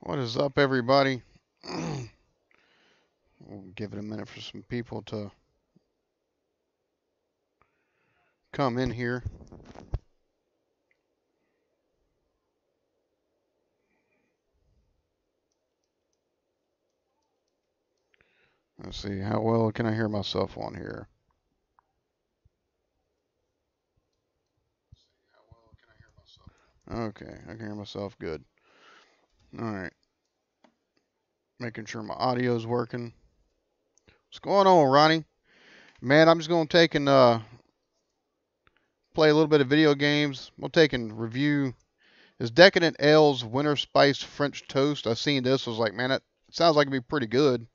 What is up, everybody? We'll give it a minute for some people to come in here. Let's see, how well can I hear myself on here? Okay, I can hear myself good. Alright, making sure my audio's working. What's going on, Ronnie? Man, I'm just going to take and play a little bit of video games. We'll take and review this Decadent Ales Winter Spiced French Toast. I seen this, was like, man, it sounds like it'd be pretty good.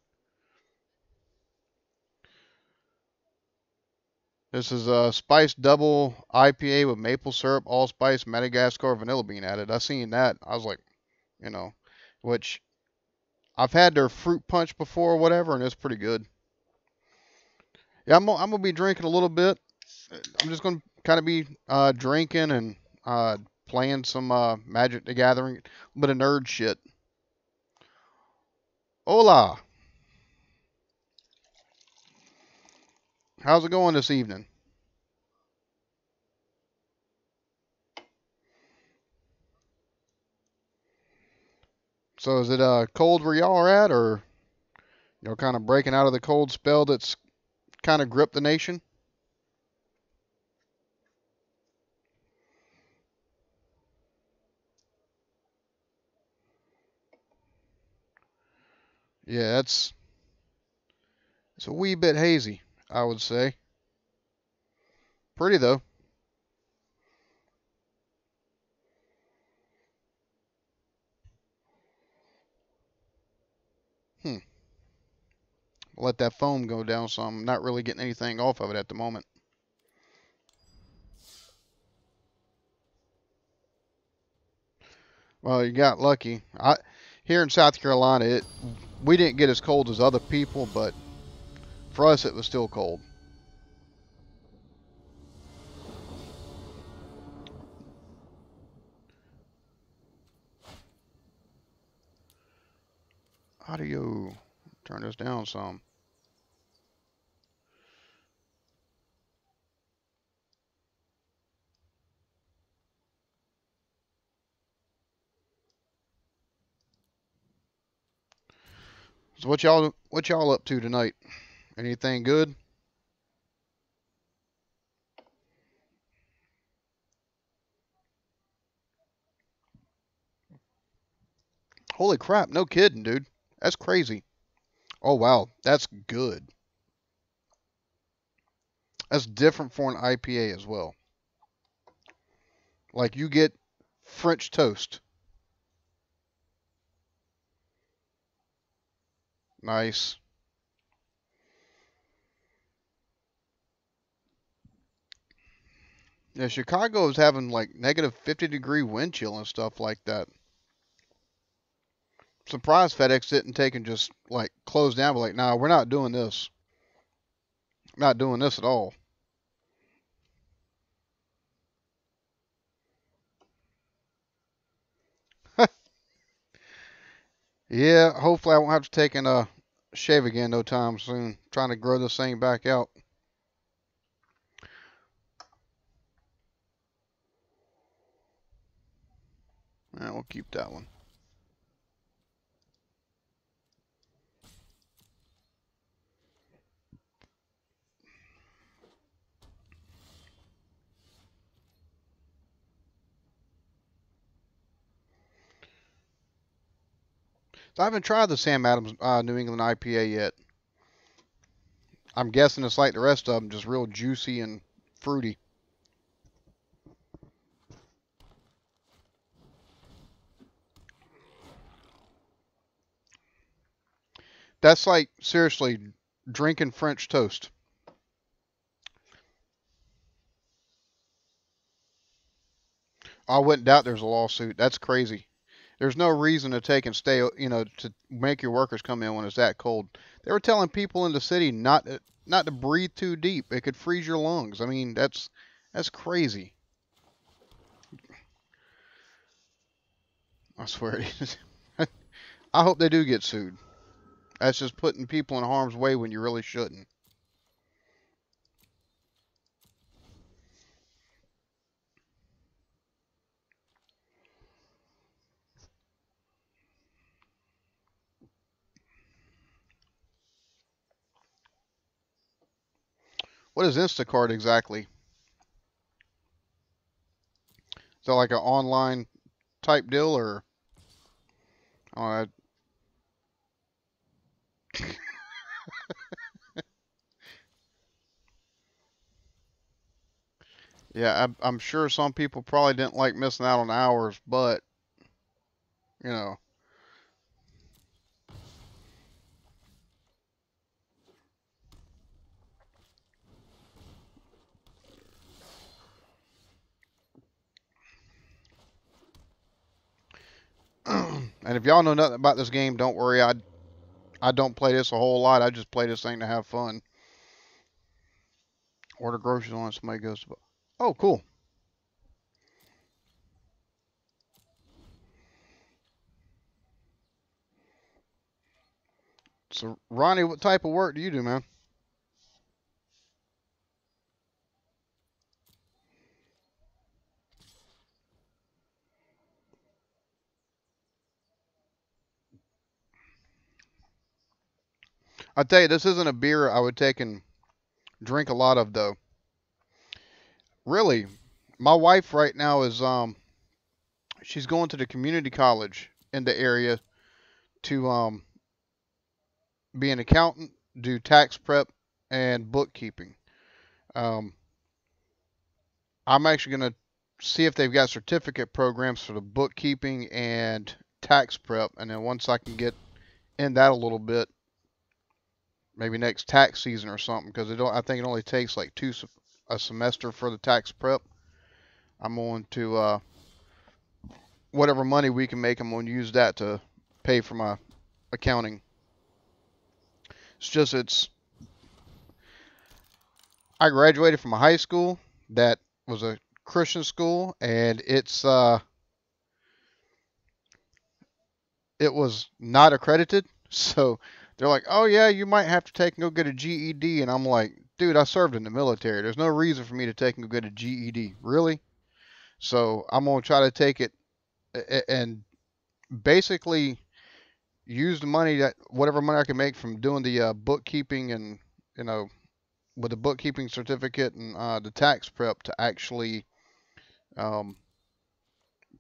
This is a spiced double IPA with maple syrup, allspice, Madagascar, vanilla bean added. I seen that. I was like, you know, which I've had their fruit punch before or whatever, and it's pretty good. Yeah, I'm gonna be drinking a little bit. I'm just gonna kind of be drinking and playing some Magic the Gathering, a bit of nerd shit. Hola, how's it going this evening? So is it cold where y'all are at, or kind of breaking out of the cold spell that's kind of gripped the nation? Yeah, it's a wee bit hazy, I would say. Pretty though. Hmm. Let that foam go down some. I'm not really getting anything off of it at the moment. Well, you got lucky. Here in South Carolina, we didn't get as cold as other people, but for us it was still cold. Audio. Turn this down some. So what y'all up to tonight? Anything good? Holy crap, no kidding, dude. That's crazy. Oh wow, that's good. That's different for an IPA as well. Like you get French toast. Nice. Yeah, Chicago is having like negative 50-degree wind chill and stuff like that. Surprised FedEx didn't take and just like close down, but like, nah, we're not doing this. Not doing this at all. Yeah, hopefully I won't have to take and shave again no time soon. Trying to grow this thing back out. Yeah, we'll keep that one. So I haven't tried the Sam Adams New England IPA yet. I'm guessing it's like the rest of them, just real juicy and fruity. That's like seriously drinking French toast. I wouldn't doubt there's a lawsuit. That's crazy. There's no reason to take and stay, to make your workers come in when it's that cold. They were telling people in the city not to breathe too deep. It could freeze your lungs. I mean, that's crazy. I swear it is. I hope they do get sued. That's just putting people in harm's way when you really shouldn't. What is Instacart exactly? Is that like an online type deal or? Oh, yeah, I'm sure some people probably didn't like missing out on hours, but you know, and if y'all know nothing about this game, don't worry. I don't play this a whole lot. I just play this thing to have fun. Order groceries on somebody goes to. Oh, cool. So, Ronnie, what type of work do you do, man? I tell you, this isn't a beer I would take and drink a lot of, though. Really, my wife right now is she's going to the community college in the area to be an accountant, do tax prep and bookkeeping. Um, I'm actually going to see if they've got certificate programs for the bookkeeping and tax prep, and then once I can get in that a little bit, maybe next tax season or something, because I think it only takes like a semester for the tax prep. I'm going to whatever money we can make, I'm going to use that to pay for my accounting. It's just I graduated from a high school that was a Christian school, and it was not accredited. So they're like, "Oh yeah, you might have to take and go get a GED," and I'm like, "Dude, I served in the military. There's no reason for me to take and go get a GED, really." So I'm gonna try to take it and basically use the money that whatever money I can make from doing the bookkeeping and you know with the bookkeeping certificate and the tax prep to actually um,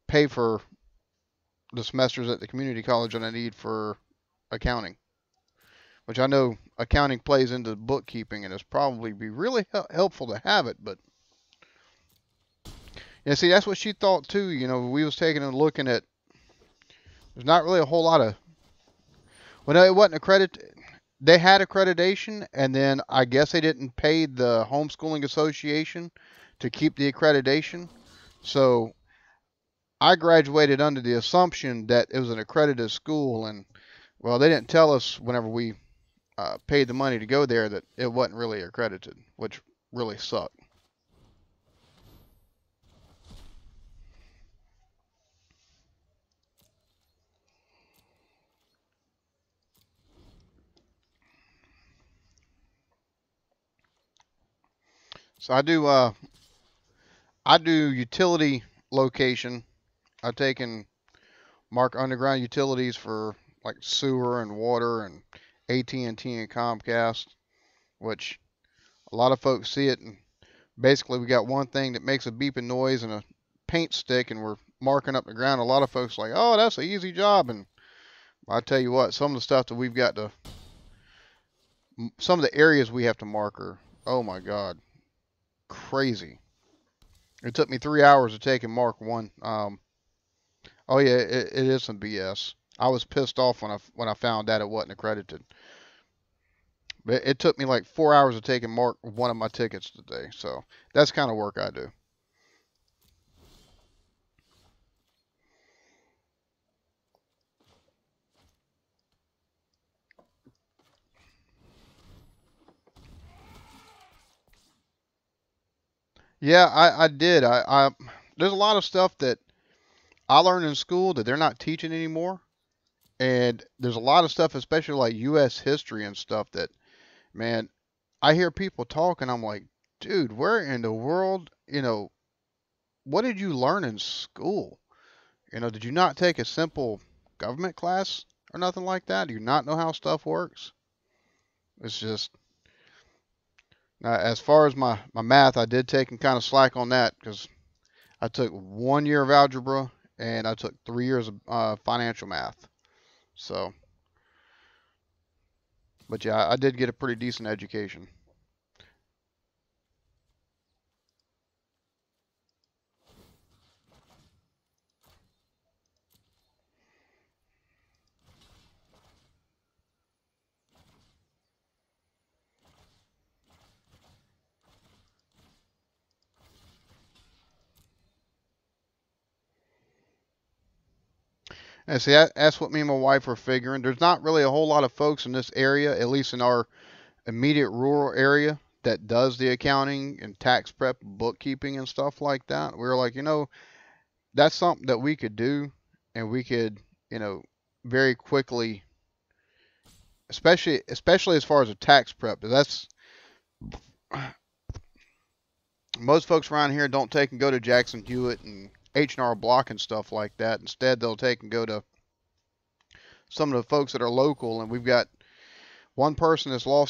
pay for the semesters at the community college that I need for accounting, which I know accounting plays into bookkeeping and it's probably be really helpful to have it. But yeah, see, that's what she thought too. You know, we was taking and looking at. There's not really a whole lot of. Well, no, it wasn't accredited. They had accreditation, and then I guess they didn't pay the homeschooling association to keep the accreditation. So I graduated under the assumption that it was an accredited school, and well, they didn't tell us whenever we paid the money to go there that it wasn't really accredited, which really sucked. So I do utility location. I take and mark underground utilities for like sewer and water and AT&T and Comcast, which a lot of folks see it and basically we got one thing that makes a beeping noise and a paint stick and we're marking up the ground. A lot of folks are like, oh, that's an easy job. And I tell you what, some of the stuff that we've got to, some of the areas we have to mark are, oh my God, crazy. It took me 3 hours to take and mark one. Oh yeah, it is some BS. I was pissed off when I found out it wasn't accredited. But it took me like 4 hours to take and mark one of my tickets today. So that's kind of work I do. Yeah, I did. There's a lot of stuff that I learned in school that they're not teaching anymore, And there's a lot of stuff, especially like U.S. history and stuff that, man, I hear people talk and I'm like, dude, where in the world, what did you learn in school? Did you not take a simple government class or nothing like that? Do you not know how stuff works? It's just, as far as my math, I did take and kind of slack on that because I took 1 year of algebra and I took 3 years of financial math. So, but yeah, I did get a pretty decent education. And see, that's what me and my wife were figuring. There's not really a whole lot of folks in this area, at least in our immediate rural area, that does the accounting and tax prep, bookkeeping, and stuff like that. We were like, that's something that we could do, and we could, you know, very quickly, especially as far as a tax prep. That's most folks around here don't take and go to Jackson Hewitt and H&R Block and stuff like that. Instead, they'll take and go to some of the folks that are local, and we've got one person that's uh,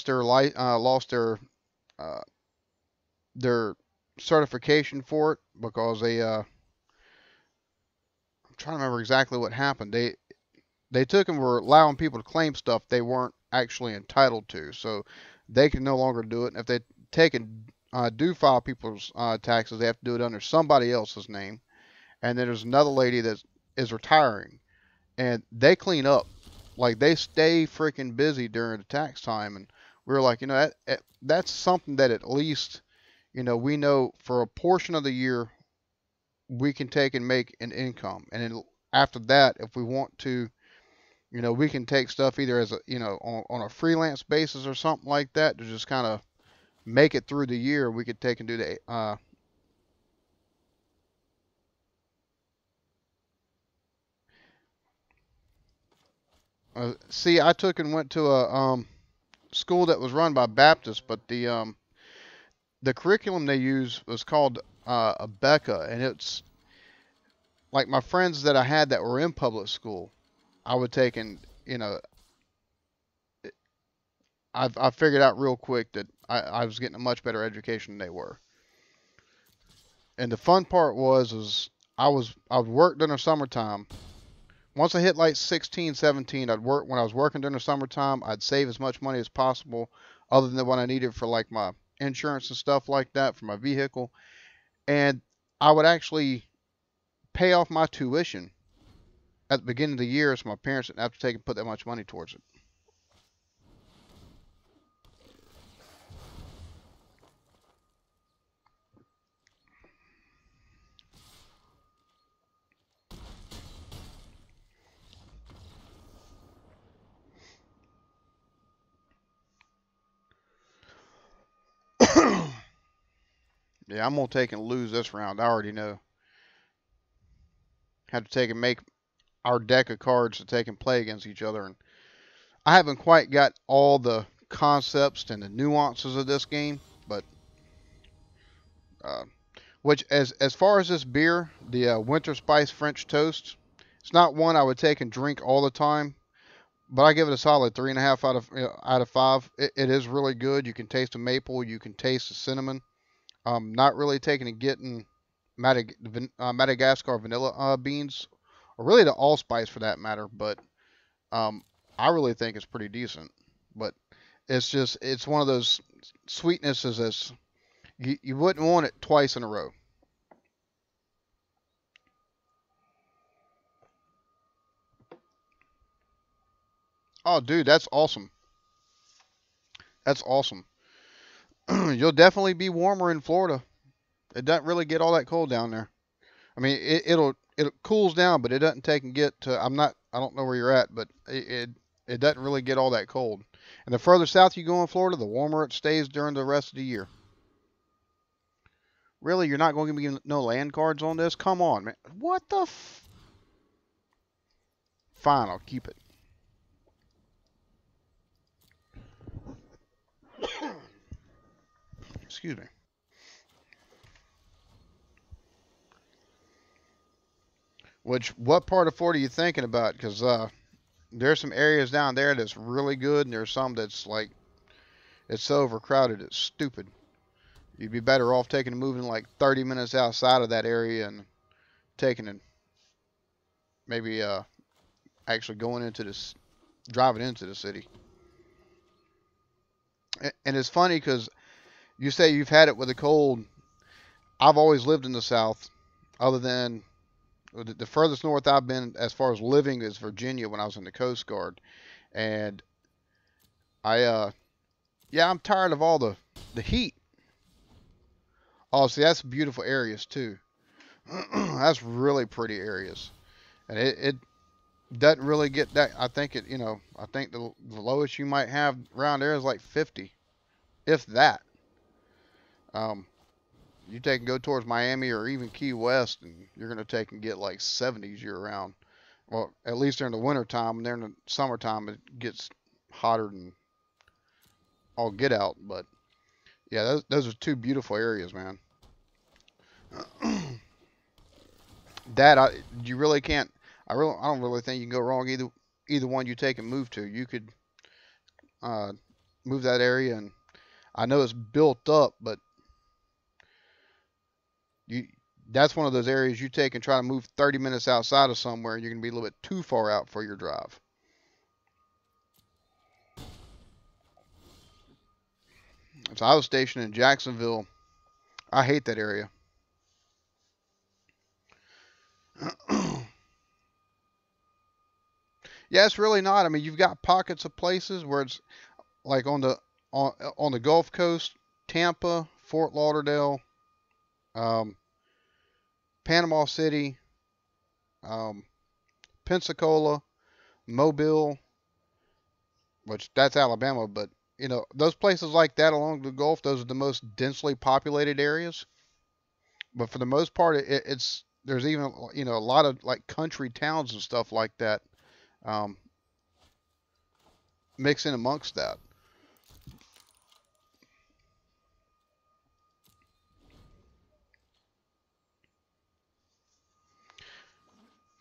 their certification for it because I'm trying to remember exactly what happened. They took and were allowing people to claim stuff they weren't actually entitled to, so they can no longer do it. And if they take and do file people's taxes, they have to do it under somebody else's name. And then there's another lady that is retiring, and they clean up. Like they stay freaking busy during the tax time, and we were like, that's something that at least, we know for a portion of the year we can take and make an income, and then after that, if we want to, we can take stuff either as a, on a freelance basis or something like that to just kind of make it through the year. We could take and do the see, I took and went to a school that was run by Baptists, but the curriculum they use was called a Becca, and it's like my friends that I had that were in public school. I would take and I figured out real quick that I was getting a much better education than they were. And the fun part was I would work during the summertime. Once I hit like 16, 17, I'd work when I was working during the summertime. I'd save as much money as possible, other than what I needed for like my insurance and stuff like that for my vehicle. And I would actually pay off my tuition at the beginning of the year, so my parents didn't have to take and put that much money towards it. Yeah, I'm gonna take and lose this round. I already know. Have to take and make our deck of cards to take and play against each other, and I haven't quite got all the concepts and the nuances of this game, but uh, which as far as this beer, the Winter Spice French Toast, it's not one I would take and drink all the time, but I give it a solid 3.5 out of 5. It is really good. You can taste the maple, you can taste the cinnamon. Not really taking and getting Madagascar vanilla beans, or really the allspice for that matter, but um, I really think it's pretty decent. But it's one of those sweetnesses as you wouldn't want it twice in a row. Oh, dude, that's awesome. That's awesome. You'll definitely be warmer in Florida. It doesn't really get all that cold down there. I mean, it cools down, but it doesn't take and get to. I don't know where you're at, but it doesn't really get all that cold. And the further south you go in Florida, the warmer it stays during the rest of the year. Really, you're not going to give me no land cards on this? Come on, man. What the? Fine, I'll keep it. Excuse me. What part of Florida are you thinking about? Because there's some areas down there that's really good, and there's some that's like it's so overcrowded it's stupid. You'd be better off taking moving like 30 minutes outside of that area and taking and maybe actually going into this, driving into the city. And it's funny because you say you've had it with the cold. I've always lived in the South, other than the furthest north I've been as far as living is Virginia when I was in the Coast Guard. And I, yeah, I'm tired of all the heat. Oh, see, that's beautiful areas too. That's really pretty areas, and it doesn't really get that. I think it, I think the lowest you might have around there is like 50, if that. Um, you take and go towards Miami or even Key West, and you're gonna take and get like 70s year round. Well, at least during the winter time, and during the summertime it gets hotter than all get out. But yeah, those are two beautiful areas, man. That you really can't. I don't really think you can go wrong either one you take and move to. You could uh, move that area, and I know it's built up, but you that's one of those areas you take and try to move 30 minutes outside of somewhere, you're gonna be a little bit too far out for your drive. So I was stationed in Jacksonville. I hate that area. Yeah, it's really not. I mean, you've got pockets of places where it's like on the Gulf Coast, Tampa, Fort Lauderdale, um, Panama City, um, Pensacola, Mobile, which that's Alabama, but those places like that along the Gulf, those are the most densely populated areas. But for the most part, it's there's even a lot of like country towns and stuff like that um, mix in amongst that.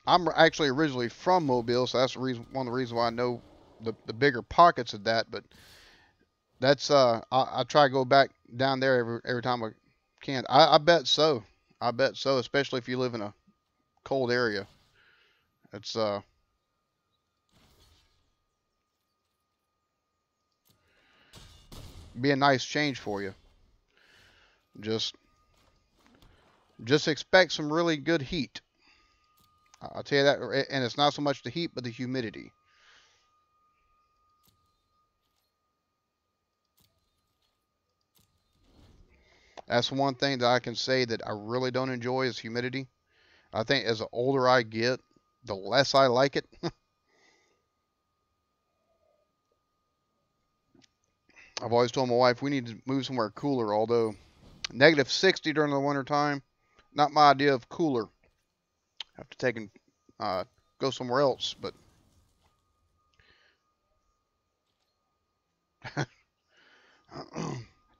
I'm actually originally from Mobile, so that's one of the reasons why I know the bigger pockets of that. But that's I try to go back down there every time I can. I bet so. I bet so, especially if you live in a cold area. It's be a nice change for you. Just just expect some really good heat. I'll tell you that, and it's not so much the heat, but the humidity. That's one thing that I can say that I really don't enjoy is humidity. I think as the older I get, the less I like it. I've always told my wife we need to move somewhere cooler, although -60 during the winter time, not my idea of cooler. Have to take and uh, go somewhere else, but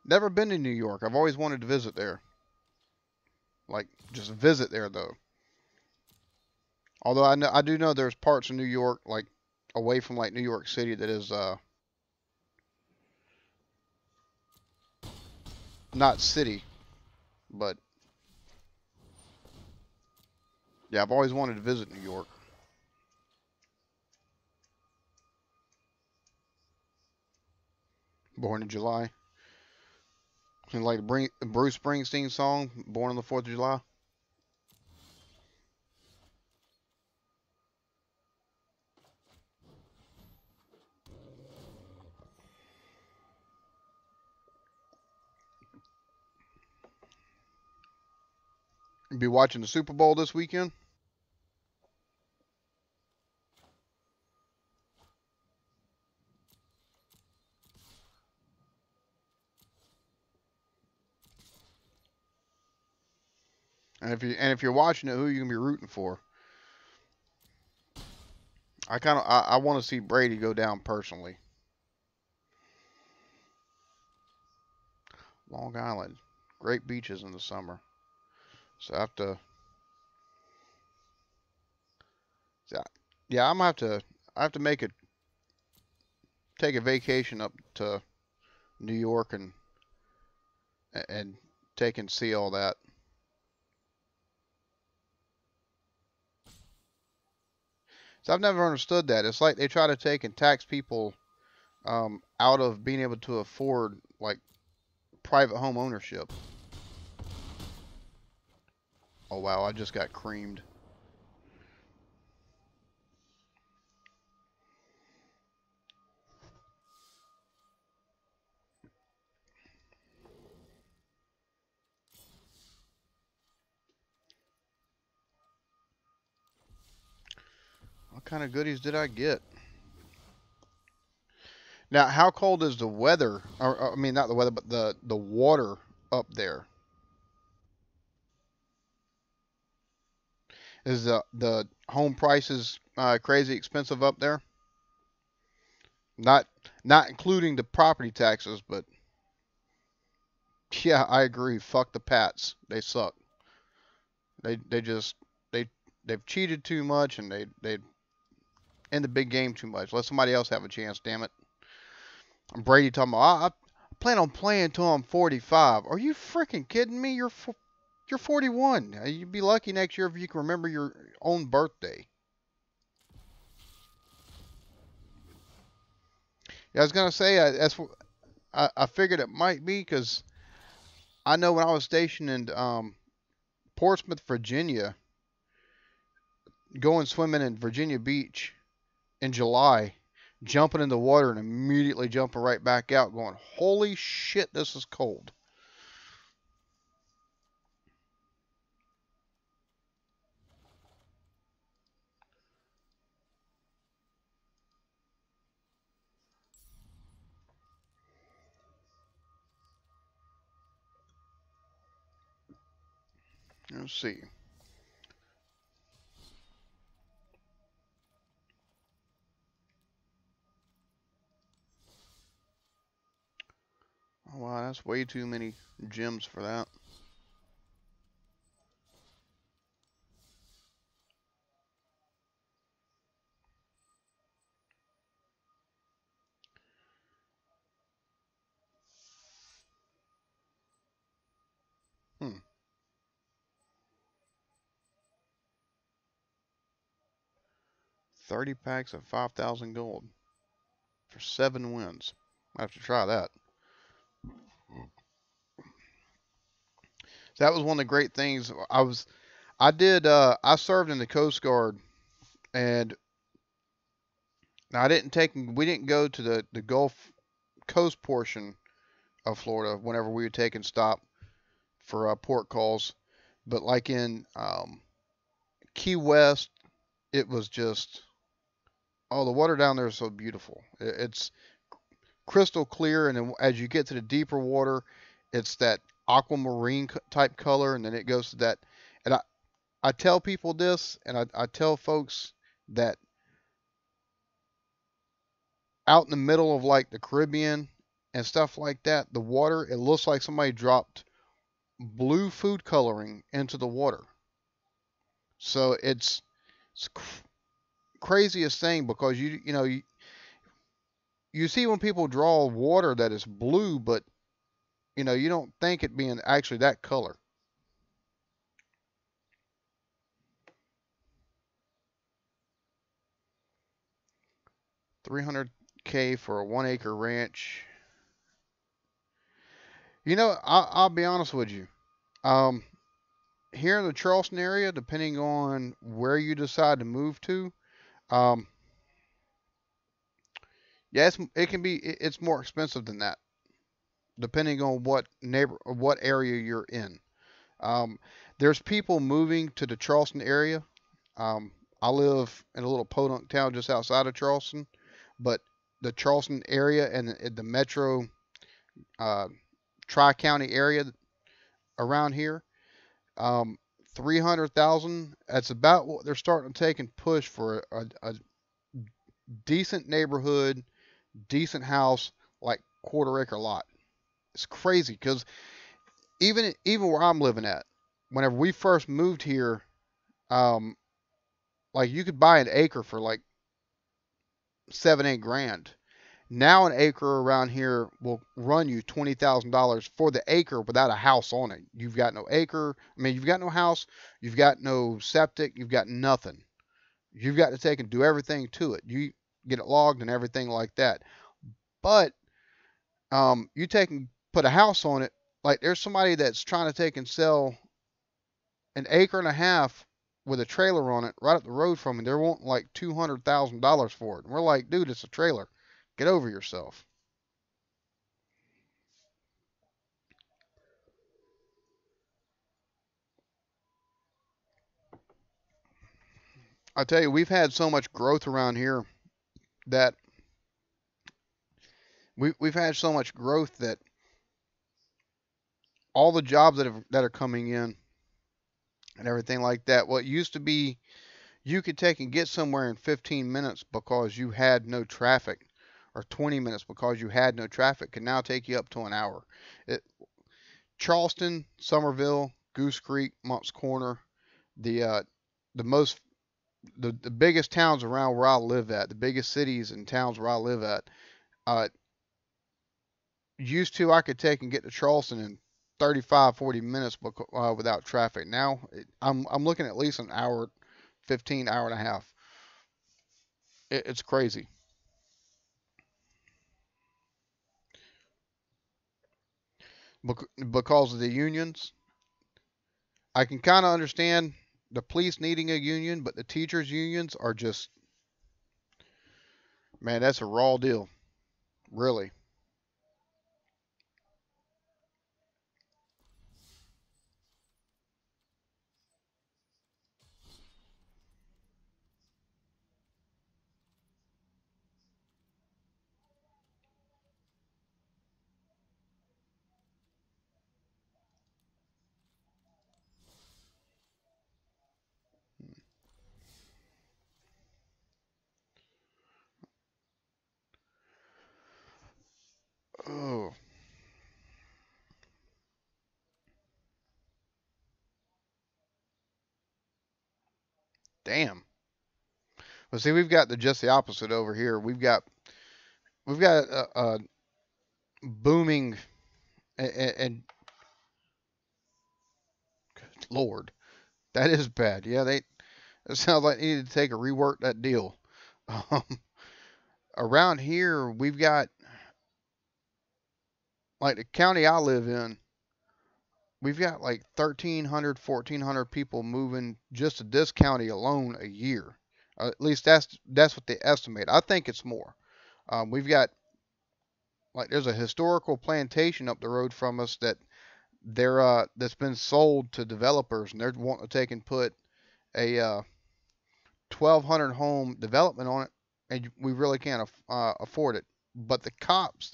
never been to New York. I've always wanted to visit there. Like just visit there though. Although I do know there's parts of New York like away from like New York City that is not city, but yeah, I've always wanted to visit New York. Born in July. And like Bruce Springsteen song, Born on the 4th of July. Be watching the Super Bowl this weekend. And if you're watching it, who are you gonna be rooting for? I want to see Brady go down personally. Long Island, great beaches in the summer. So I have to, yeah, yeah, I'm gonna have to, I have to take a vacation up to New York and take and see all that. So I've never understood that. It's like they try to take and tax people out of being able to afford like private home ownership. Oh wow, I just got creamed. What kind of goodies did I get? Now, how cold is the weather? Or I mean, not the weather, but the water up there. Is the home prices crazy expensive up there? Not not including the property taxes, but yeah, I agree. Fuck the Pats. They suck. They just they they've cheated too much and they in the big game too much. Let somebody else have a chance. Damn it. And Brady talking about I plan on playing until I'm 45. Are you freaking kidding me? You're 41. You'd be lucky next year if you can remember your own birthday. Yeah, I was gonna say that's what I figured it might be because I know when I was stationed in Portsmouth, Virginia, going swimming in Virginia Beach in July, jumping in the water and immediately jumping right back out, going, "Holy shit, this is cold." Let's see. Oh, wow, that's way too many gems for that. Hmm. 30 packs of 5,000 gold for 7 wins. I have to try that. So that was one of the great things. I served in the Coast Guard, and I didn't take, we didn't go to the Gulf Coast portion of Florida whenever we would take and stop for port calls. But like in Key West, it was just, oh, the water down there is so beautiful. It's crystal clear, and then as you get to the deeper water, it's that aquamarine type color, and then it goes to that. And I tell people this, and I tell folks that out in the middle of like the Caribbean and stuff like that, the water, it looks like somebody dropped blue food coloring into the water. So it's craziest thing because you see when people draw water that is blue, but you don't think it being actually that color. 300K for a 1 acre ranch. I'll be honest with you. Um, Here in the Charleston area, depending on where you decide to move to, um, yeah, it can be. It's more expensive than that, depending on what area you're in. Um, there's people moving to the Charleston area. Um, I live in a little podunk town just outside of Charleston, but the Charleston area and the metro uh, tri-county area around here, um, 300,000. That's about what they're starting to take and push for a decent neighborhood, decent house, like quarter acre lot. It's crazy because even where I'm living at, whenever we first moved here, um, like you could buy an acre for like 7, 8 grand. Now an acre around here will run you $20,000 for the acre without a house on it. You've got no acre. I mean, you've got no house. You've got no septic. You've got nothing. You've got to take and do everything to it. You get it logged and everything like that. But you take and put a house on it. Like there's somebody that's trying to take and sell an acre and a half with a trailer on it right up the road from me. They're wanting like $200,000 for it. And we're like, dude, it's a trailer. Get over yourself. I tell you, we've had so much growth around here that we've had so much growth that all the jobs that are coming in and everything like that. What used to be you could take and get somewhere in 15 minutes because you had no traffic, or 20 minutes because you had no traffic, can now take you up to an hour. It, Charleston, Somerville, Goose Creek, Moncks Corner, the uh, the most the biggest towns around where I live at, the biggest cities and towns where I live at, uh, used to I could take and get to Charleston in 35, 40 minutes without traffic. Now I'm looking at least an hour, 15 hour and a half. It's crazy because of the unions. I can kind of understand the police needing a union, but the teachers unions are just, man, that's a raw deal, really. Oh, damn. Well, see, we've got just the opposite over here. We've got a booming and Lord, that is bad. Yeah, it sounds like they need to take a rework that deal. Um, Around here, we've got like the county I live in. We've got like 1,300, 1,400 people moving just to this county alone a year. At least that's what they estimate. I think it's more. We've got like there's a historical plantation up the road from us that's been sold to developers, and they're wanting to take and put a 1,200 home development on it, and we really can't afford it. But the cops,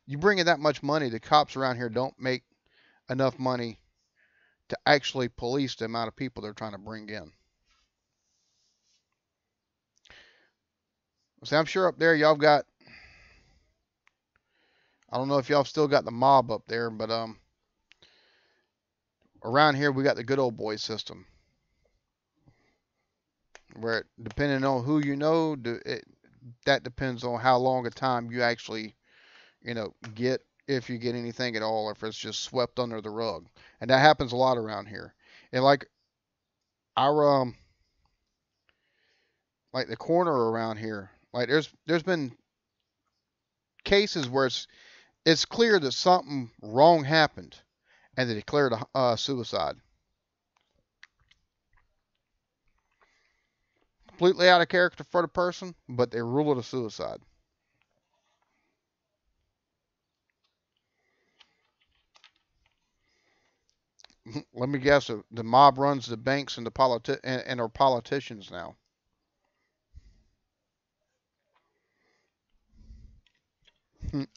you bring in that much money, the cops around here don't make enough money to actually police the amount of people they're trying to bring in. So I'm sure up there y'all got, I don't know if y'all still got the mob up there, but around here we got the good old boy system, where depending on who you know, that depends on how long a time you actually, get, if you get anything at all, or if it's just swept under the rug. And that happens a lot around here. And our like the corner around here, like there's been cases where it's clear that something wrong happened, and they declared a suicide. Completely out of character for the person, but they rule it a suicide. Let me guess, the mob runs the banks and and are politicians now.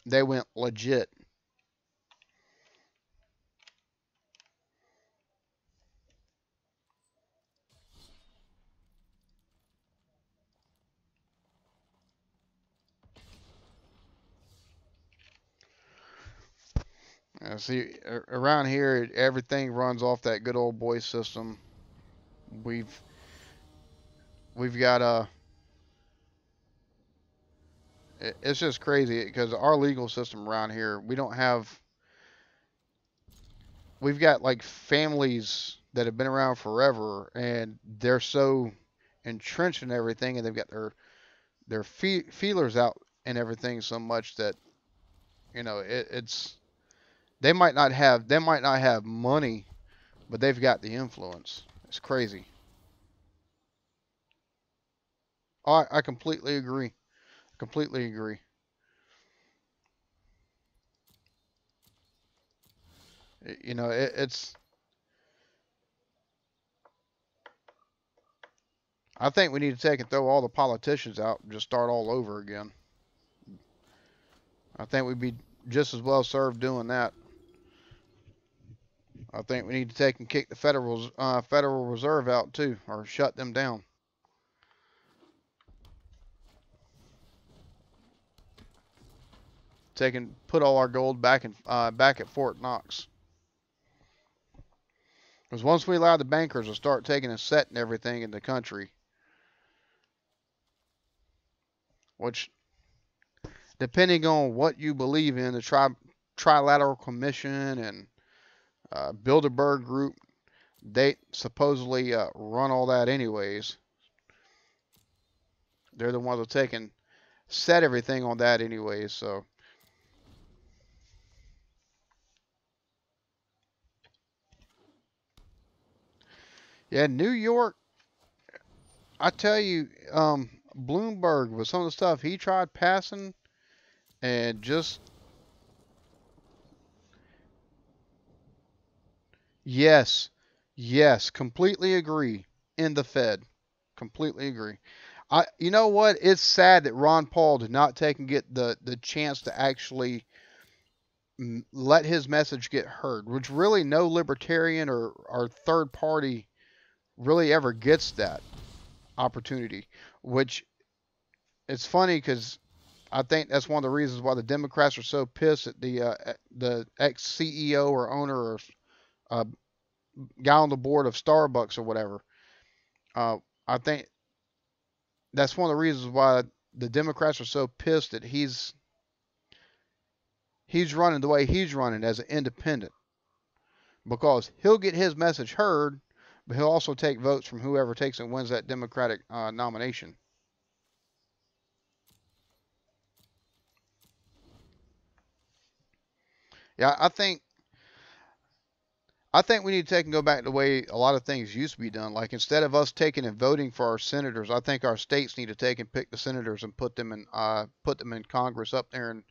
They went legit. See, around here, everything runs off that good old boy system. We've we've got it's just crazy because our legal system around here, we don't have. We've got like families that have been around forever, and they're so entrenched in everything, and they've got their feelers out and everything so much that it's they might not have money, but they've got the influence. It's crazy. Oh, I completely agree. Completely agree. It's. I think we need to take and throw all the politicians out and just start all over again. I think we'd be just as well served doing that. I think we need to take and kick the Federal Reserve out too, or shut them down. Take and put all our gold back at Fort Knox. Because once we allow the bankers to start taking and setting everything in the country, which depending on what you believe in, the Trilateral Commission and Bilderberg Group, they supposedly run all that anyways. They're the ones that take and set everything on that anyways. So yeah, New York. I tell you, Bloomberg with some of the stuff he tried passing, and just yes, yes, completely agree. In the Fed, completely agree. You know what? It's sad that Ron Paul did not take and get the chance to actually let his message get heard, which really no libertarian or third party really ever gets that opportunity. Which it's funny because I think that's one of the reasons why the Democrats are so pissed at the ex CEO or owner or uh, guy on the board of Starbucks or whatever. Uh, I think that's one of the reasons why the Democrats are so pissed that he's running the way he's running as an independent because he'll get his message heard, but he'll also take votes from whoever takes and wins that Democratic nomination. Yeah, I think we need to take and go back to the way a lot of things used to be done. Like instead of us taking and voting for our senators, I think our states need to take and pick the senators and put them in Congress up there in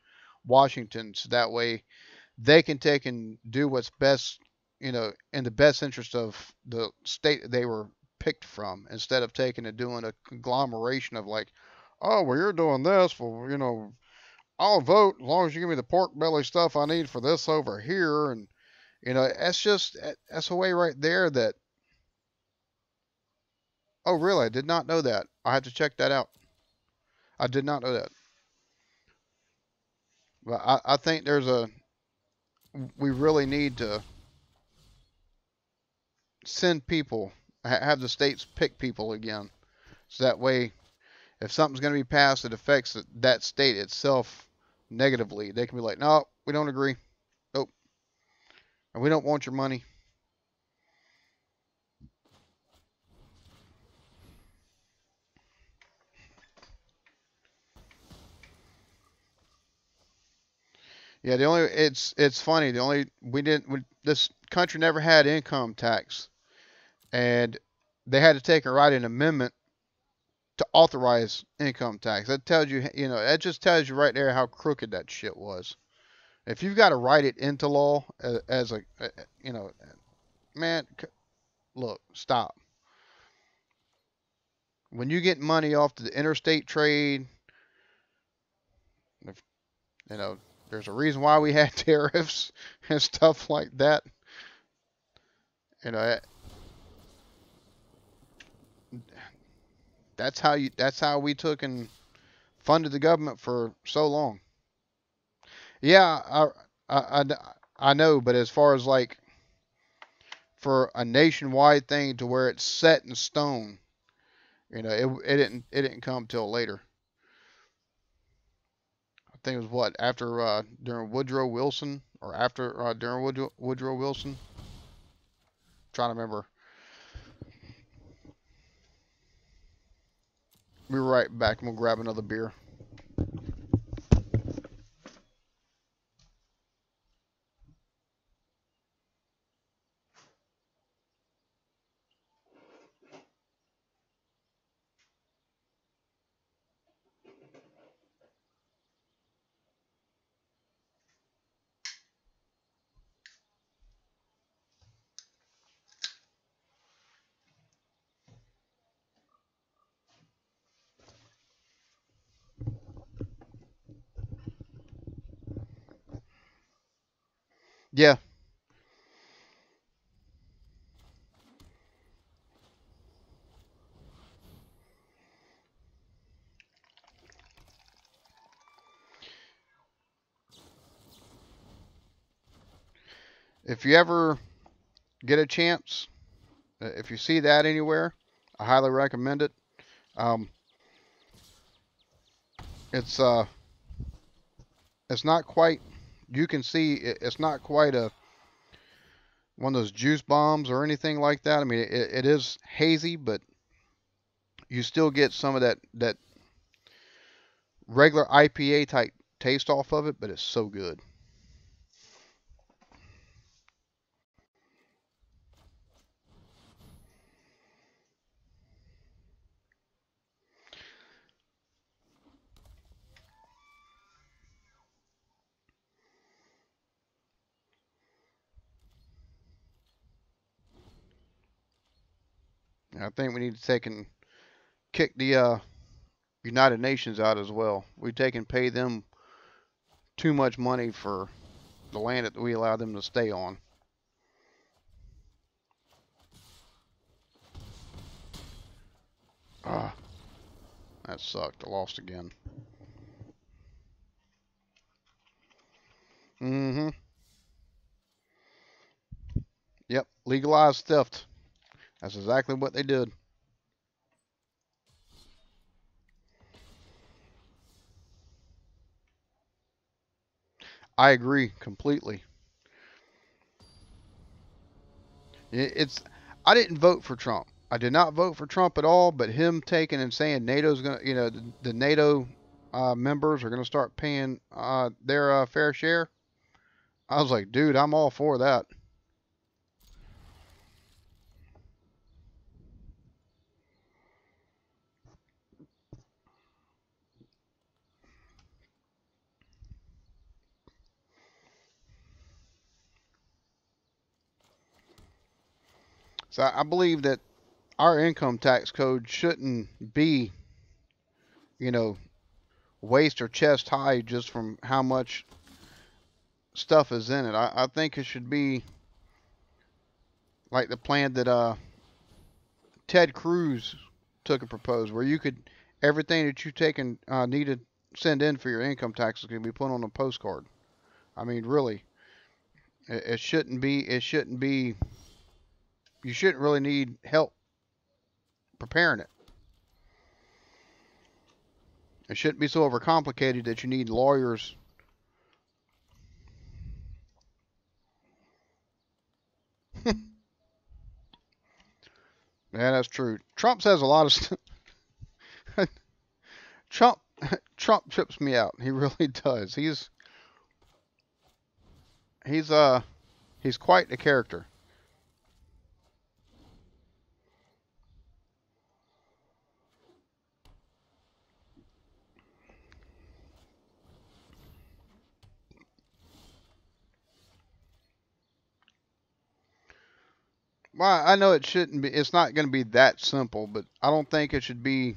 Washington, so that way they can take and do what's best, in the best interest of the state that they were picked from, instead of taking and doing a conglomeration of like, oh well, you're doing this, well, I'll vote as long as you give me the pork belly stuff I need for this over here, and that's a way right there that. Oh, really? I did not know that. I have to check that out. I did not know that. But I think we really need to send people, have the states pick people again. So that way, if something's going to be passed that affects that state itself negatively, they can be like, no, we don't agree. Nope. And we don't want your money. Yeah, it's funny. The only we didn't we, this country never had income tax, and they had to take and write an amendment to authorize income tax. That tells you, that just tells you right there how crooked that shit was. If you've got to write it into law as you know, man, look, stop. When you get money off the interstate trade, if, you know, there's a reason why we had tariffs and stuff like that. You know, that's how we took and funded the government for so long. Yeah, I know, but as far as like for a nationwide thing to where it's set in stone, it didn't come till later. I think it was what after during Woodrow Wilson or after during Woodrow Wilson. Trying to remember. We'll be right back and we'll grab another beer. Yeah, if you ever get a chance, if you see that anywhere, I highly recommend it. Um, it's uh, it's not quite. You can see it's not quite a one of those juice bombs or anything like that. I mean, it is hazy, but you still get some of that regular IPA type taste off of it. But it's so good. And I think we need to take and kick the United Nations out as well. We take and pay them too much money for the land that we allow them to stay on. Ah, that sucked. I lost again. Mm-hmm. Yep. Legalized theft. That's exactly what they did. I agree completely. It's. I didn't vote for Trump. I did not vote for Trump at all. But him taking and saying NATO's gonna, the NATO members are gonna start paying their fair share. I was like, dude, I'm all for that. So I believe that our income tax code shouldn't be, you know, waist or chest high just from how much stuff is in it. I think it should be like the plan that Ted Cruz took and proposed, where you could everything that you take and need to send in for your income taxes can be put on a postcard. I mean, really, it shouldn't be. It shouldn't be. You shouldn't really need help preparing it. It shouldn't be so overcomplicated that you need lawyers. Yeah, that's true. Trump says a lot of stuff. Trump Trump trips me out. He really does. He's uh he's quite a character. Well, I know it shouldn't be. It's not going to be that simple, but I don't think it should be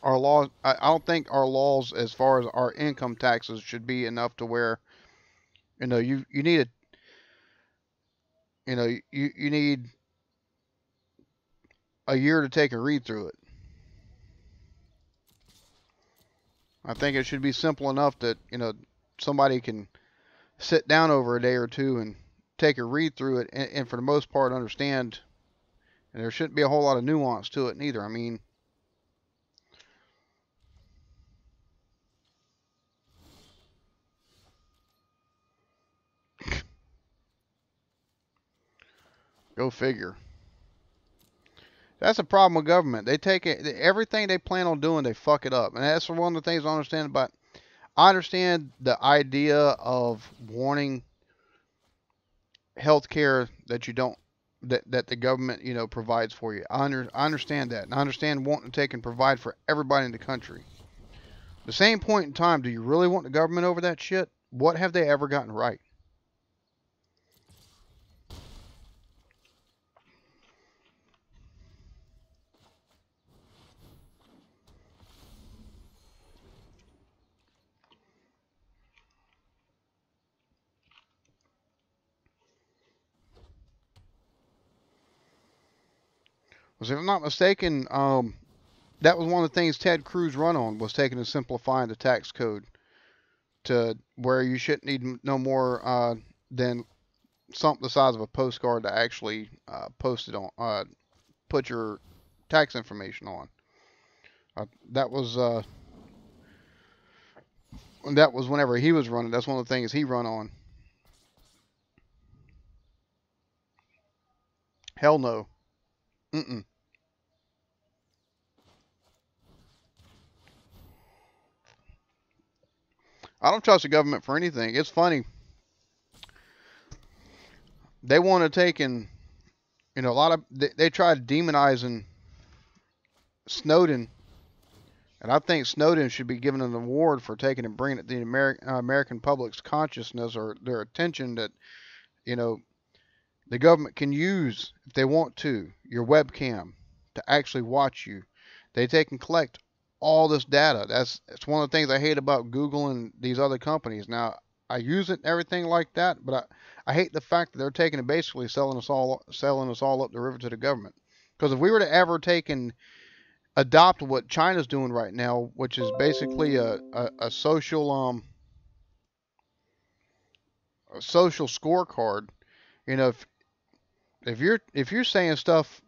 our laws. I don't think our laws, as far as our income taxes, should be enough to where you need you need a year to take a read through it. I think it should be simple enough that somebody can sit down over a day or two and take a read through it, and for the most part understand. And there shouldn't be a whole lot of nuance to it neither. I mean, go figure. That's the problem with government. They take it, everything they plan on doing, they fuck it up. And that's one of the things I understand about. I understand the idea of wanting health care that you don't, that the government, provides for you. I understand that. And I understand wanting to take and provide for everybody in the country. The same point in time, do you really want the government over that shit? What have they ever gotten right? Because if I'm not mistaken, that was one of the things Ted Cruz run on, was taking and simplifying the tax code to where you shouldn't need no more than something the size of a postcard to actually post it on, put your tax information on. That was whenever he was running. That's one of the things he run on. Hell no. Mm-mm. I don't trust the government for anything. It's funny. They want to take and a lot of they tried demonizing Snowden, and I think Snowden should be given an award for taking and bringing it to the American public's consciousness or their attention that you know the government can use, if they want to, your webcam to actually watch you. They take and collect all this data. It's one of the things I hate about Google and these other companies. Now, I use it and everything like that, but I hate the fact that they're taking and basically selling us all up the river to the government. Because if we were to ever take and adopt what China's doing right now, which is basically a social scorecard, if you're saying stuff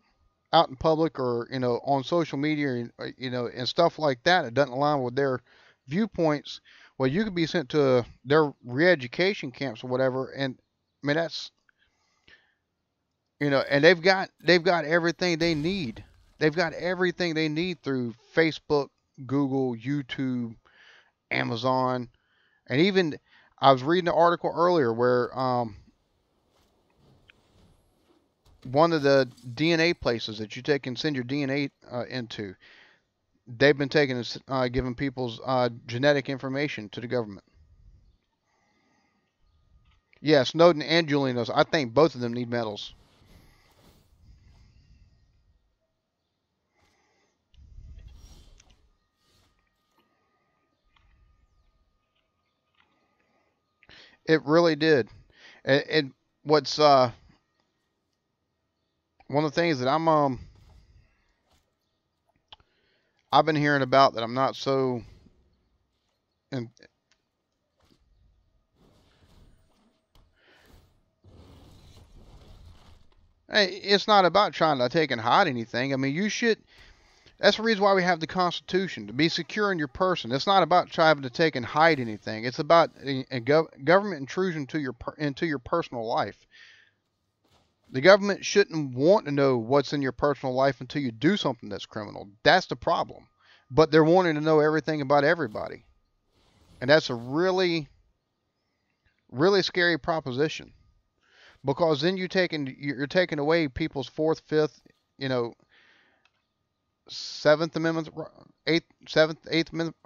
out in public or on social media, and stuff like that, it doesn't align with their viewpoints, well, you could be sent to their re-education camps or whatever. And I mean, that's and they've got everything they need. They've got everything they need through Facebook, Google, YouTube, Amazon, and even I was reading an article earlier where one of the DNA places that you take and send your DNA into, they've been taking and giving people's genetic information to the government. Yeah, Snowden and Julian Assange. I think both of them need medals. It really did. And what's one of the things that I've been hearing about that I'm not so. And hey, it's not about trying to take and hide anything. I mean, you should. That's the reason why we have the Constitution, to be secure in your person. It's not about trying to take and hide anything. It's about a government intrusion into your personal life. The government shouldn't want to know what's in your personal life until you do something that's criminal. That's the problem. But they're wanting to know everything about everybody. And that's a really, really scary proposition. Because then you're taking away people's fourth, fifth, you know, Seventh Amendment, Eighth Amendment.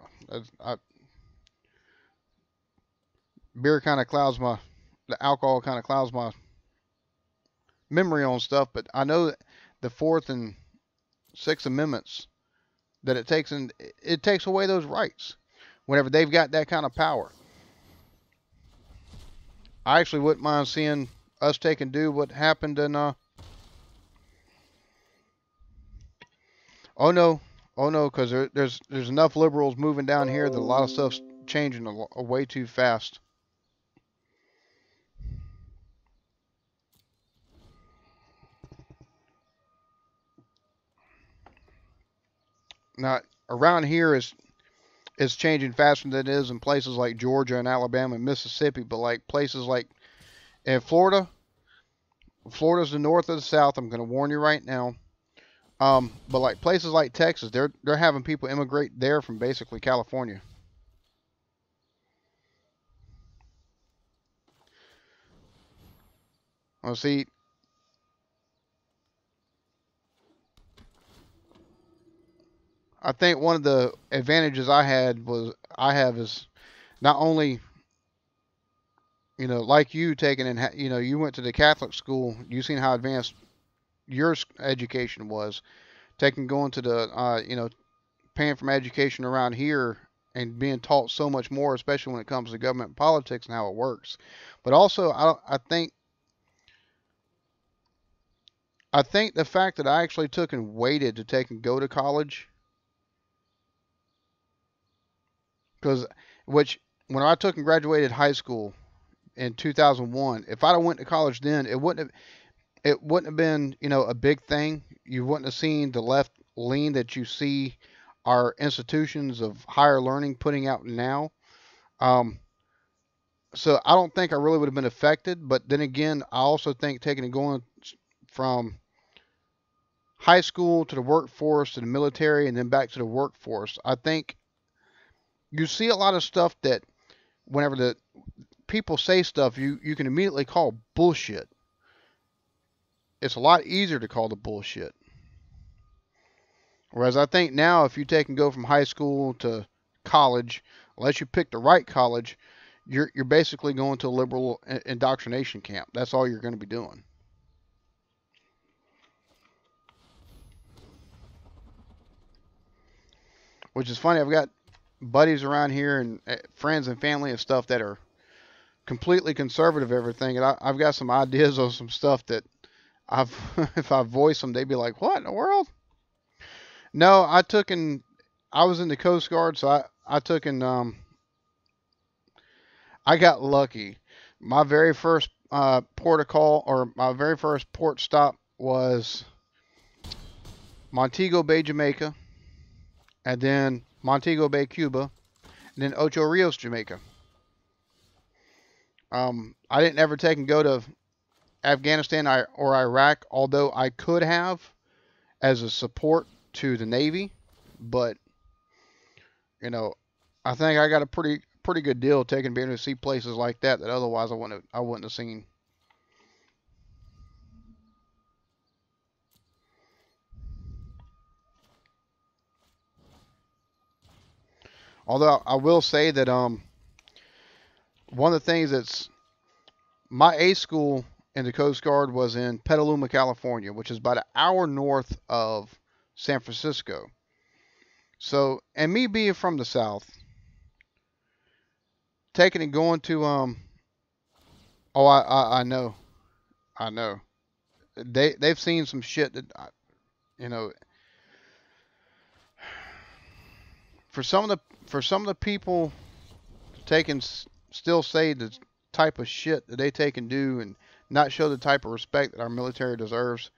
Beer kind of clouds the alcohol kind of clouds my memory on stuff, but I know that the Fourth and Sixth Amendments, that it takes away those rights whenever they've got that kind of power. I actually wouldn't mind seeing us take and do what happened in oh no, oh no, because there's enough liberals moving down here that a lot of stuff's changing way too fast. Now, around here is changing faster than it is in places like Georgia and Alabama and Mississippi, but like places like in Florida, Florida's the north of the south. I'm going to warn you right now. But like places like Texas, they're having people immigrate there from basically California. Well, see, I think one of the advantages I have is not only like you taking in you went to the Catholic school, you seen how advanced your education was. Taking going to the paying for my education around here and being taught so much more, especially when it comes to government and politics and how it works. But also, I think the fact that I actually took and waited to take and go to college, because which when I took and graduated high school in 2001, if I'd have went to college then, it wouldn't have been a big thing. You wouldn't have seen the left lean that you see our institutions of higher learning putting out now. Um, so I don't think I really would have been affected. But then again, I also think taking and going from high school to the workforce to the military and then back to the workforce, I think you see a lot of stuff that whenever the people say stuff, you can immediately call bullshit. It's a lot easier to call the bullshit. Whereas I think now, if you take and go from high school to college, unless you pick the right college, you're basically going to a liberal indoctrination camp. That's all you're going to be doing. Which is funny. I've got buddies around here and friends and family and stuff that are completely conservative everything, and I've got some ideas of some stuff that I've if I voice them, they'd be like, "What in the world?" No, I was in the Coast Guard, so I took and I got lucky. My very first port of call or my very first port stop was Montego Bay, Jamaica, and then Montego Bay, Cuba, and then Ocho Rios, Jamaica. I didn't ever take and go to Afghanistan or Iraq, although I could have as a support to the Navy, but you know, I think I got a pretty good deal taking being able to see places like that otherwise I wouldn't have seen. Although I will say that one of the things that's my A school in the Coast Guard was in Petaluma, California, which is about an hour north of San Francisco. So, and me being from the South, taking and going to oh I know I know they've seen some shit that you know for some of the people take and still say the type of shit that they take and do and not show the type of respect that our military deserves.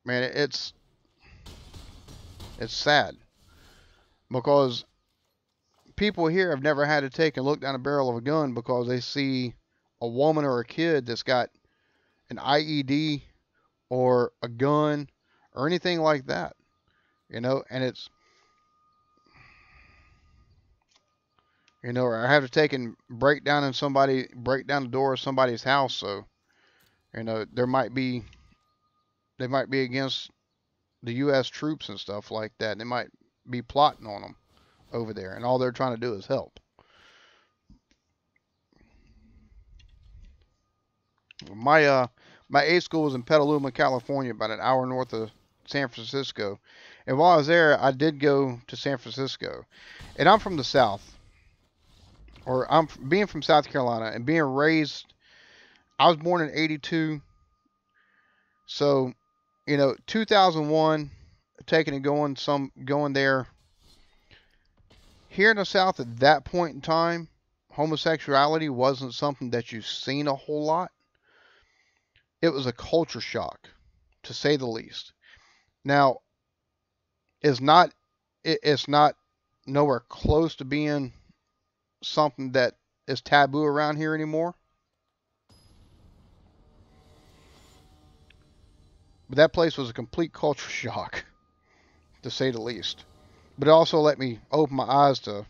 Man, it's sad because people here have never had to take and look down the barrel of a gun because they see a woman or a kid that's got an IED or a gun or anything like that, and it's, or I have to take and break down the door of somebody's house. So, they might be against the U.S. troops and stuff like that. And they might be plotting on them over there, and all they're trying to do is help. My my A school was in Petaluma, California, about an hour north of San Francisco. And while I was there, I did go to San Francisco. And I'm from the South, or being from South Carolina and being raised. I was born in '82, so 2001, taking and going there. Here in the South at that point in time, homosexuality wasn't something that you've seen a whole lot. It was a culture shock, to say the least. Now, it's not it's not nowhere close to being something that is taboo around here anymore. But that place was a complete culture shock, to say the least. But it also let me open my eyes to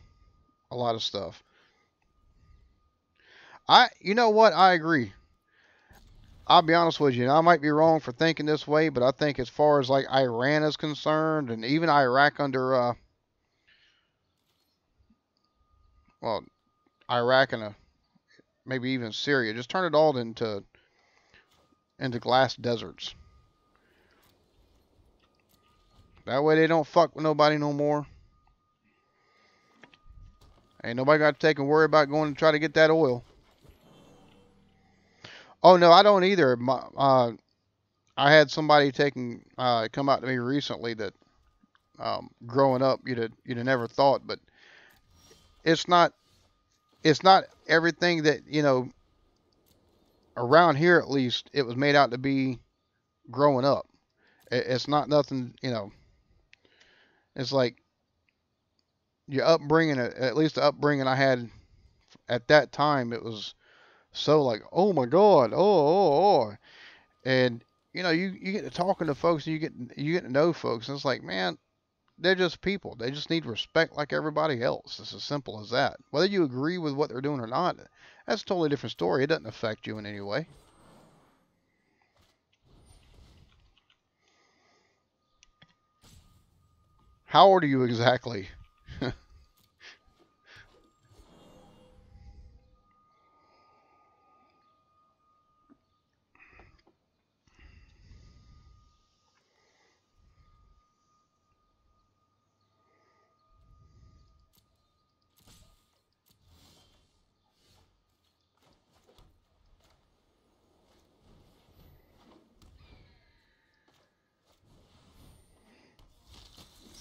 a lot of stuff. You know what? I agree. I'll be honest with you, and I might be wrong for thinking this way, but I think as far as like Iran is concerned, and even Iraq under, well, Iraq and maybe even Syria, just turn it all into glass deserts. That way they don't fuck with nobody no more. Ain't nobody got to take and worry about going to try to get that oil. Oh no, I don't either. I had somebody come out to me recently that growing up you'd have never thought, but it's not it's not everything that around here at least it was made out to be growing up. It's not nothing. It's like your upbringing, at least the upbringing I had at that time, it was so like, oh my God, oh. And you get to talking to folks, and you get to know folks, and it's like, man, they're just people. They just need respect like everybody else. It's as simple as that. Whether you agree with what they're doing or not, that's a totally different story. It doesn't affect you in any way. How old are you exactly?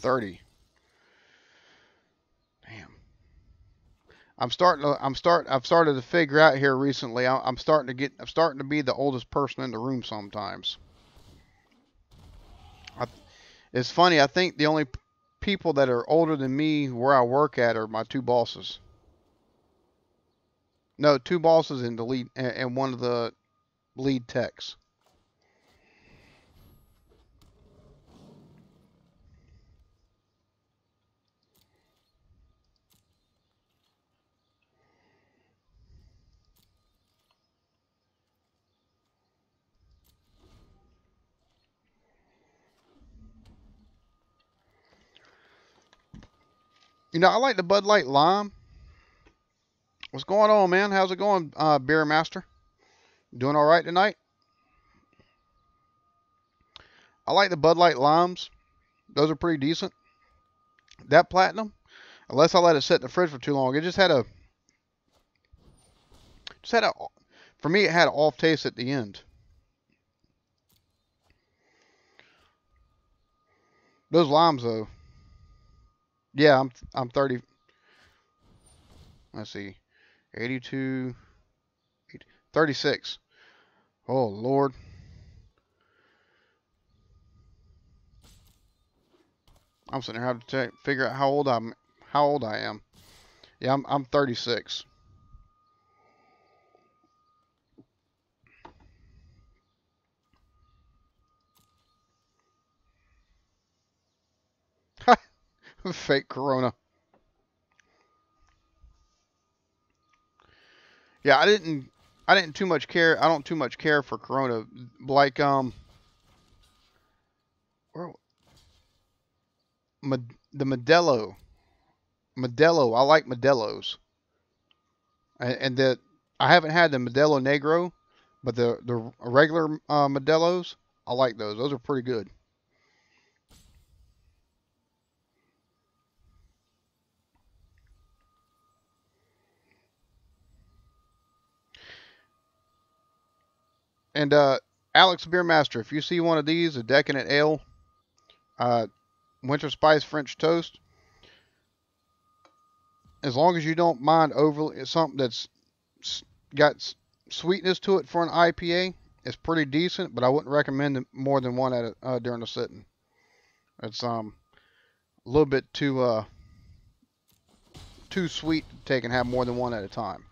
30. Damn. I've started to figure out here recently. I'm starting to be the oldest person in the room sometimes. I, it's funny. I think the only people that are older than me where I work at are my two bosses. No, two bosses and the lead and one of the lead techs. I like the Bud Light Lime. What's going on, man? How's it going, Beer Master? Doing all right tonight? I like the Bud Light Limes. Those are pretty decent. That Platinum, unless I let it sit in the fridge for too long, it just had a, for me, it had an off taste at the end. Those limes, though, yeah, I'm 30. Let's see, 82, 36. Oh Lord, I'm sitting here having to figure out how old I am. Yeah, I'm 36. Fake Corona. Yeah, I didn't too much care. I don't too much care for Corona. Like the Modelo. I like Modelo's, and the I haven't had the Modelo Negro, but the regular Modelo's, I like those. Those are pretty good. And Alex Beermaster, if you see one of these, a Decadent Ale, uh, Winter Spice French Toast, as long as you don't mind overly something that's got sweetness to it for an IPA, it's pretty decent. But I wouldn't recommend more than one at during the sitting. It's a little bit too sweet to take and have more than one at a time.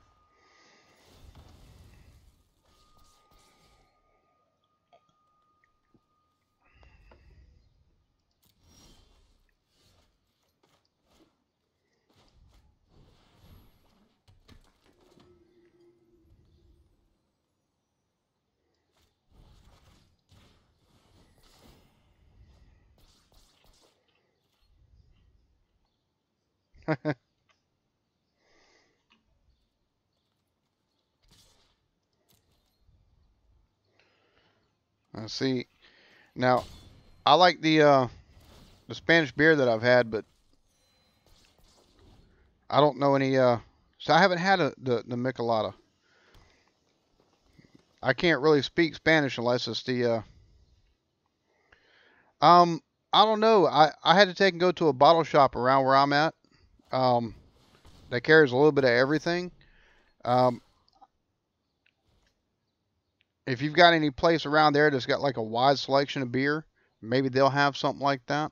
See, now I like the Spanish beer that I've had, but I don't know any. So I haven't had the Michelada. I can't really speak Spanish unless it's um. I don't know. I had to take and go to a bottle shop around where I'm at. Um, that carries a little bit of everything. Um, if you've got any place around there that's got like a wide selection of beer, maybe they'll have something like that.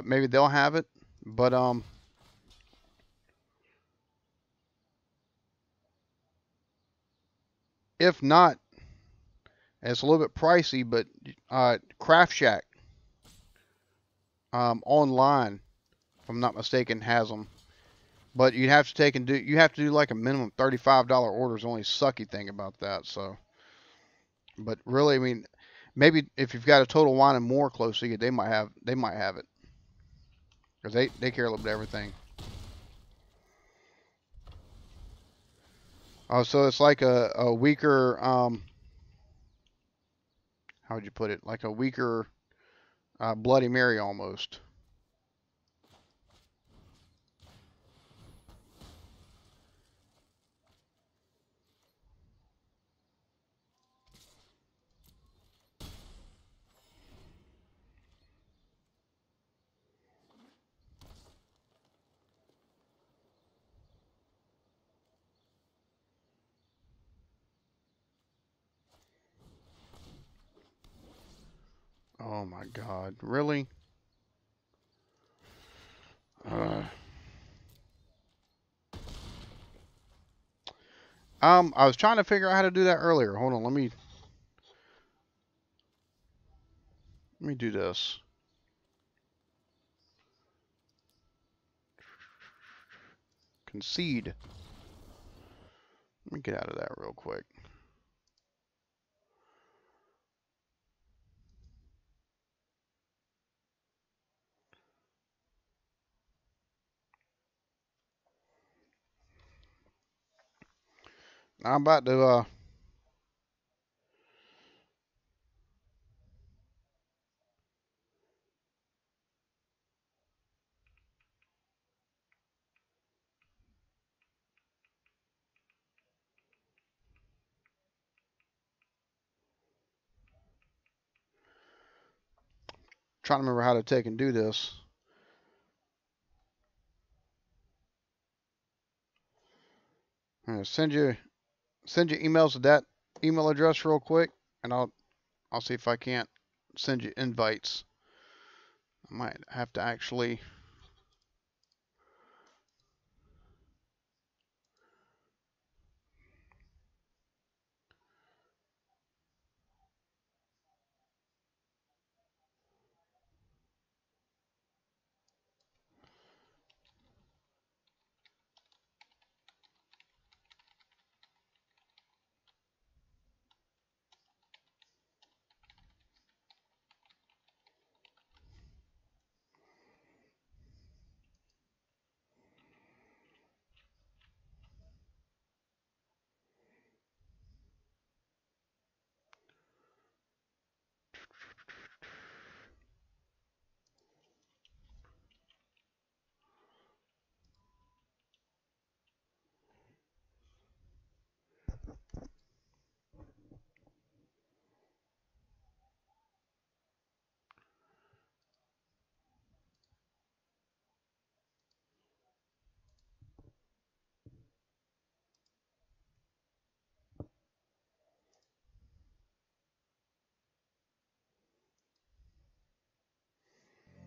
Maybe they'll have it. But if not, it's a little bit pricey. But Craft Shack online, if I'm not mistaken, has them. But you have to do like a minimum $35 order. Is the only sucky thing about that. So, but really, I mean, maybe if you've got a Total Wine and More close to you, they might have it because they carry a little bit of everything. Oh, so it's like a weaker how would you put it? Like a weaker Bloody Mary almost. Oh my God, really? Uh, I was trying to figure out how to do that earlier. Hold on, let me do this. Concede. Let me get out of that real quick. Now I'm about to trying to remember how to take and do this. Send you emails to that email address real quick, and I'll see if I can't send you invites. I might have to actually.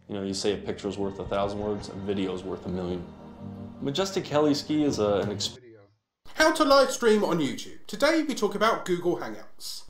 You know, you say a picture is worth 1,000 words, a video is worth 1,000,000. Majestic Heli Ski is an Video. How to live stream on YouTube. Today we talk about Google Hangouts.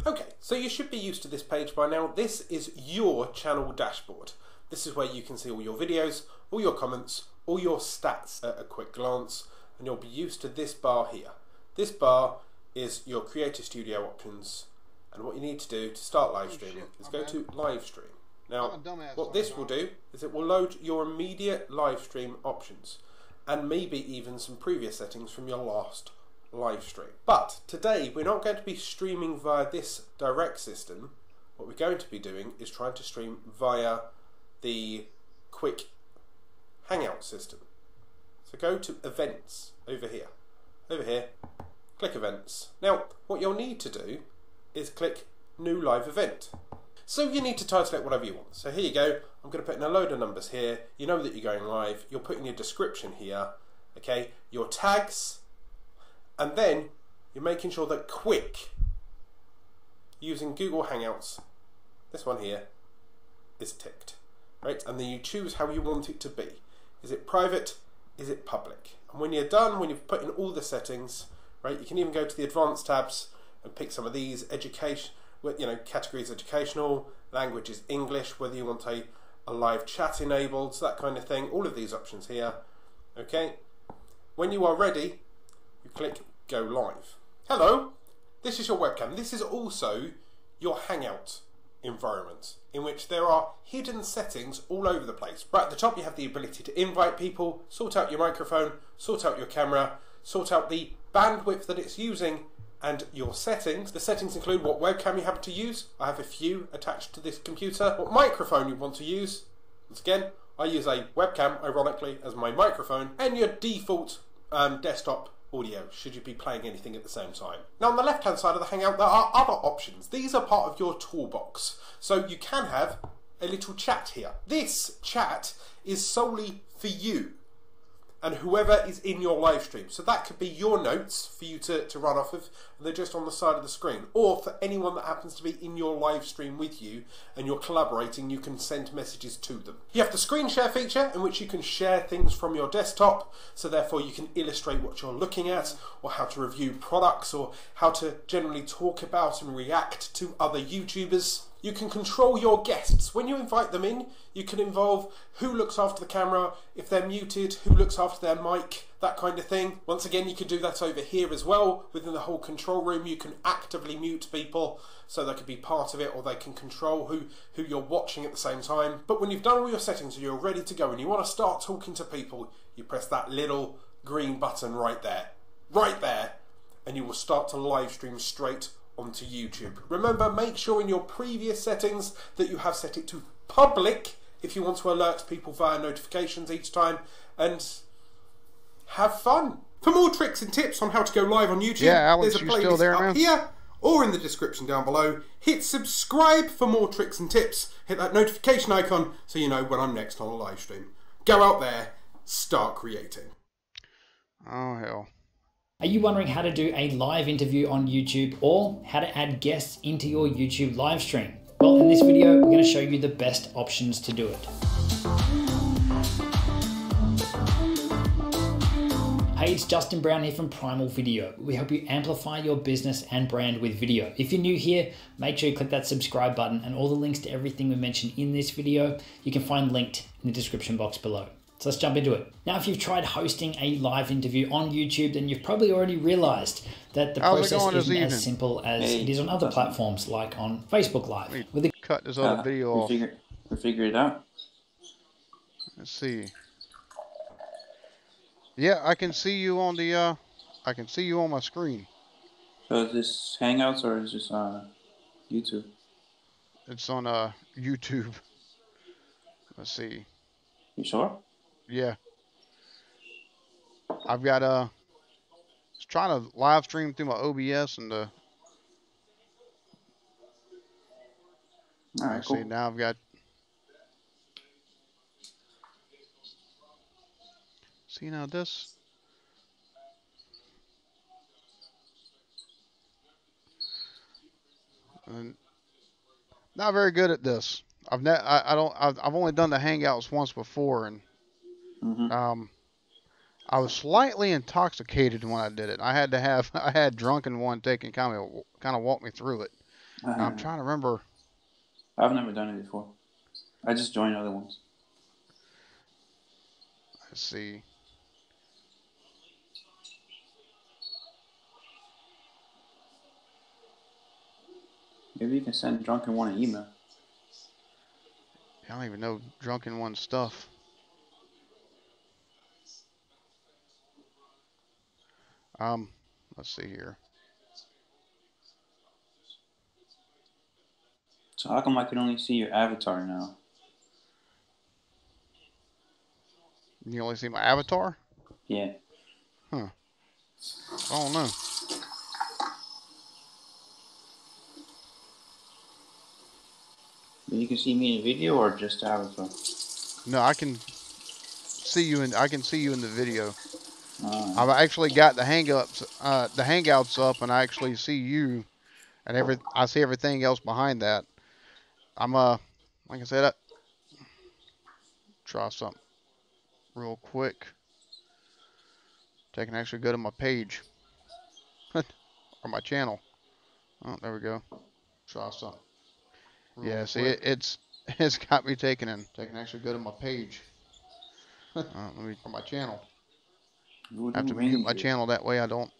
Okay, so you should be used to this page by now. This is your channel dashboard. This is where you can see all your videos, all your comments, all your stats at a quick glance, and you'll be used to this bar here. This bar is your Creator Studio options, and what you need to do to start live streaming is go to live stream. Now, what this will do is it will load your immediate live stream options, and maybe even some previous settings from your last live stream. But today we're not going to be streaming via this direct system. What we're going to be doing is trying to stream via the quick hangout system. So go to events over here, click events. Now what you'll need to do is click new live event. So you need to title it whatever you want. So here you go, I'm going to put in a load of numbers here. You know that you're going live, you'll put in your description here, okay, your tags, and then you're making sure that quick, using Google Hangouts, this one here, is ticked, right? And then you choose how you want it to be. Is it private? Is it public? And when you're done, when you've put in all the settings, right, you can even go to the advanced tabs and pick some of these. Education, you know, categories educational, language is English, whether you want a live chat enabled, so that kind of thing. All of these options here, okay? When you are ready, you click go live. Hello, this is your webcam. This is also your Hangout environment, in which there are hidden settings all over the place. Right at the top you have the ability to invite people, sort out your microphone, sort out your camera, sort out the bandwidth that it's using, and your settings. The settings include what webcam you happen to use. I have a few attached to this computer. What microphone you want to use. Once again, I use a webcam, ironically, as my microphone, and your default desktop audio, should you be playing anything at the same time. Now on the left hand side of the Hangout there are other options. These are part of your toolbox. So you can have a little chat here. This chat is solely for you and whoever is in your live stream. So that could be your notes for you to run off of, and they're just on the side of the screen. Or for anyone that happens to be in your live stream with you and you're collaborating, you can send messages to them. You have the screen share feature, in which you can share things from your desktop, so therefore you can illustrate what you're looking at, or how to review products, or how to generally talk about and react to other YouTubers. You can control your guests. When you invite them in, you can involve who looks after the camera, if they're muted, who looks after their mic, that kind of thing. Once again, you can do that over here as well. Within the whole control room, you can actively mute people so they can be part of it, or they can control who you're watching at the same time. But when you've done all your settings and you're ready to go and you want to start talking to people, you press that little green button right there, and you will start to live stream straight onto YouTube. Remember, make sure in your previous settings that you have set it to public if you want to alert people via notifications each time, and have fun. For more tricks and tips on how to go live on YouTube, Alex, there's a playlist up here or in the description down below. Hit subscribe for more tricks and tips. Hit that notification icon so you know when I'm next on a live stream. Go out there, start creating. Oh hell. Are you wondering how to do a live interview on YouTube, or how to add guests into your YouTube live stream? Well, in this video, we're going to show you the best options to do it. Hey, it's Justin Brown here from Primal Video. We help you amplify your business and brand with video. If you're new here, make sure you click that subscribe button, and all the links to everything we mentioned in this video, you can find linked in the description box below. So let's jump into it. Now, if you've tried hosting a live interview on YouTube, then you've probably already realized that the process isn't as simple as it is on other platforms, like on Facebook Live. With Cut this other video off. We figured it out. Let's see. Yeah, I can see you on the I can see you on my screen. So is this Hangouts or is this YouTube? It's on YouTube. Let's see. You sure? Yeah. I've got trying to live stream through my OBS and all right, let's cool. see, now I've got see now this and Not very good at this. I've only done the hangouts once before, and Mm-hmm. I was slightly intoxicated when I did it. I had drunken one taking kind of walk me through it. I'm trying to remember. I've never done it before. I just joined other ones. Let's see. Maybe you can send Drunken One an email. I don't even know drunken one stuff. Let's see here. So how come I can only see your avatar now? You only see my avatar? Yeah. Huh. I don't know. But you can see me in video or just avatar? No, I can see you in the video. Alright. I've actually got the hangouts up, and I actually see you, and I see everything else behind that. I'm like I said, try something real quick. I can actually go to my page or my channel. Oh, there we go. Try something. Yeah, see, it's got me taken in. I can actually go to my page. Let me for my channel. I have Voodoo to mute my Ranger. channel that way I don't.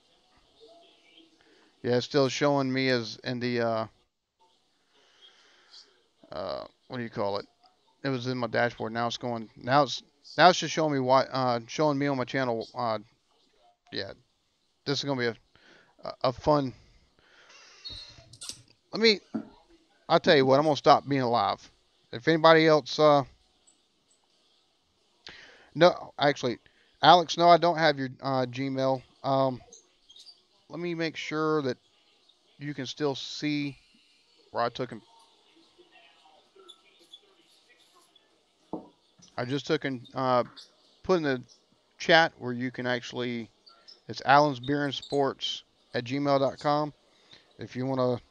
Yeah, it's still showing me as in the what do you call it? It was in my dashboard. Now it's going. Now it's just showing me showing me on my channel. Yeah, this is gonna be a fun. I'll tell you what. I'm gonna stop being live. If anybody else, no, actually, Alex, no, I don't have your Gmail. Let me make sure that you can still see where I took him. I just took and put in the chat where you can actually. It's Allen's Beer and Sports at gmail.com. If you want to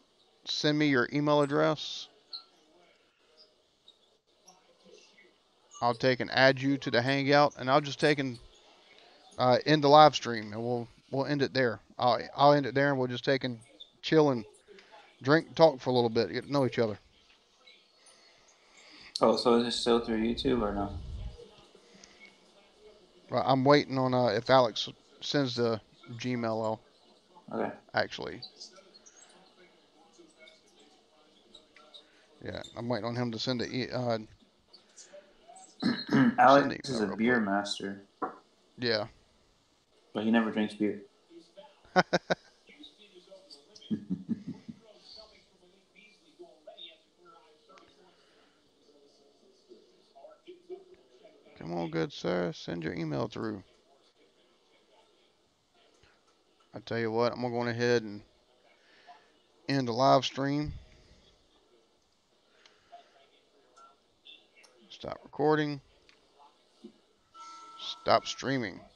send me your email address, I'll take and add you to the Hangout, and I'll just take and end the live stream, and we'll end it there. I'll end it there, and we'll just take and chill and drink, talk for a little bit, get to know each other. Oh, so is it still through YouTube or no? I'm waiting on if Alex sends the Gmail. Okay. Actually, yeah, I'm waiting on him to send the Alex is email a real beer quick. master, Yeah. but he never drinks beer. Come on, good sir, send your email through. I tell you what, I'm gonna go ahead and end the live stream. Stop recording. Stop streaming.